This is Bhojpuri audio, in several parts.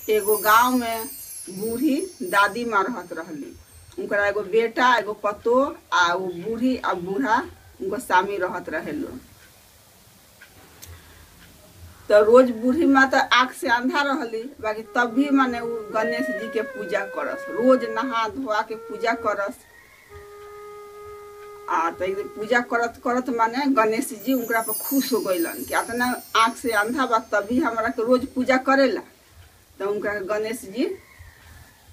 एगो गांव में बूढ़ी दादी माँ रहत रहली। उनका एगो बेटा एगो पतो आ वो बूढ़ी आ बूढ़ा उनको स्वामी रहत रहे लोग। तो रोज बूढ़ी माँ तो आँख से अंधा रहली, बाकी तब भी माने वो गणेश जी के पूजा करस, रोज नहा धोआ के पूजा करस। तो पूजा करत करत माने गणेश जी उनका पर खुश हो गईलन कि इतना आँख से अंधा बा तभी हमारा के रोज पूजा करेला। तो उनका गणेश जी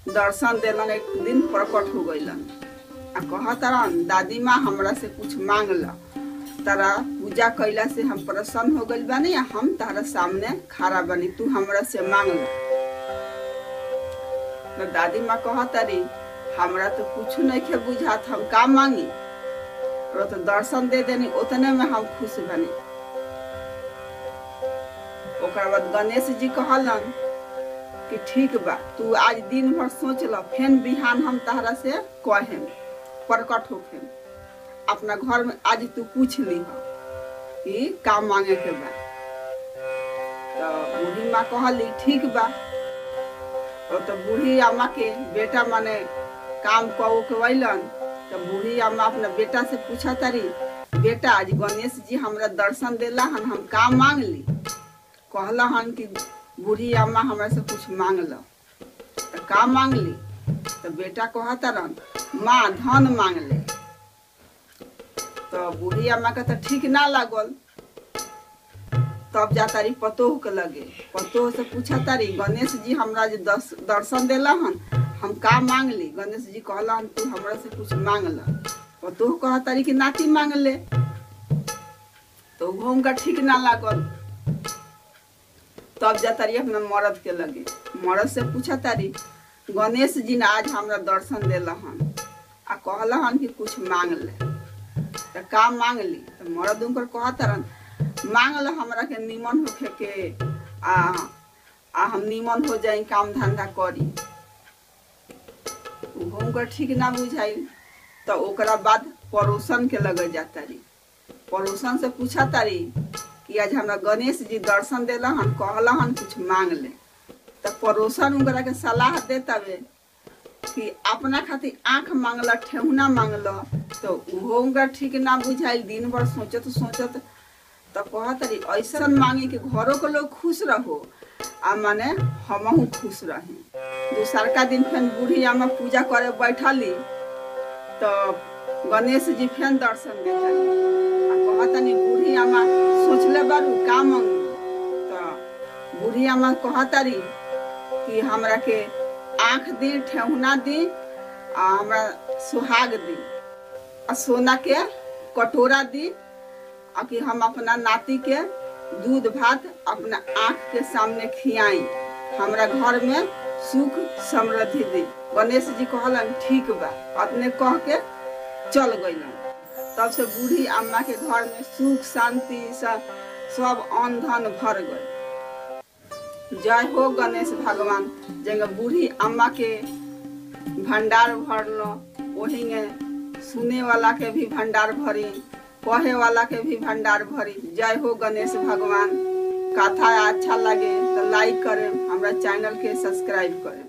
दर्शन देलन, एक दिन प्रकट हो गईलन आ कहतरन दादी माँ हमरा से कुछ मांग ला, तारा पूजा कैला से हम प्रसन्न हो गइल बानी, हम तारा सामने खड़ा बानी, तू हमरा से मांग ला। तो दादी माँ कहतरी हमरा तो कुछ नहीं के बुझात, हम का मांगी, तो दर्शन दे देनी उतने में हम खुश बनी। ओकर बाद गणेश जी कहलन कि ठीक बा, तू आज दिन भर सोच ल, फेन बिहान हम तहरा से कहेम, प्रकट होखेम। अपना घर में आज तू पूछ ली कि का मांगे के बा। तो बूढ़ी माँ कहली ठीक बा। तो बूढ़ी अम्मा के बेटा माने काम कवैलन। तो बूढ़ी अम्मा अपना बेटा से पूछा तारी, बेटा आज गणेश जी हमरा दर्शन देला हन, हम का मांग ली। कहला हन कि बूढ़ी अम्मा हमरा से कुछ मांग लो। तो का मांग ली। तो बेटा कहतरन माँ धन मांग ले। तो बूढ़ी अम्मा के तो ठीक ना लागल। तब जा तारी पतोह के लगे, पतोह से पूछा तारी गणेश जी हमरा जे दर्शन देला हन, हम का मांग ली। गणेश जी कहला तू हमरा से कुछ मांग ला। पतोह कहतारी कि नाती मांग ले। तो वो उनका ठीक ना लागल। तब जा तारी अपना मर्द के लगे, मर्द से पूछा तारी गणेश जी ने आज हमरा दर्शन देला हन आ कहला हन कि कुछ मांग ले। तो का मांग ली। तो मर्द उनकर कहतरन मांग ला हमरा के निमन होखे के आ हम निमन हो जाई, काम धंधा करी। उनकर ठीक ना बुझाई। तो ओकरा बाद पड़ोसन के लगे जातारी, पड़ोसन से पूछा तारी कि आज हमरा गणेश जी दर्शन देला हन, कहला हन कुछ मांग ले। तो पड़ोसन उनकरा के सलाह देतावे कि अपना खातिर आँख मांगला, ठेहुना मांगला। तो उहो उनका ठीक ना बुझाइल। दिन भर सोचत सोचत तो कहतरी ऐसा मांगी कि घरों के लोग खुश रहो आ माने हमहू खुश रही। दूसरका दिन फिर बूढ़ी अम्मा पूजा करे बैठली। तो गणेश जी फिर दर्शन देतनी आ कहतनी बूढ़ी अम्मा सोचले बारू का मांगू। तो बूढ़ी अम्मा कहतरी कि हमरा के आँख दी, ठेहुना दी आ हमरा सुहाग दी आ सोना के कटोरा दी आ कि हम अपना नाती के दूध भात अपना आँख के सामने खियाई, हमरा घर में सुख समृद्धि दी। गणेश जी कहलन ठीक बा, अपने कह के चल गईलन। तब से बूढ़ी अम्मा के घर में सुख शांति सब अन्न धन भर गए। जय हो गणेश भगवान। जंग बूढ़ी अम्मा के भंडार भरलो, वही सुने वाला के भी भंडार भरी, कहे वाला के भी भंडार भरी। जय हो गणेश भगवान। कथा अच्छा लगे तो लाइक करें, हमारा चैनल के सब्सक्राइब करें।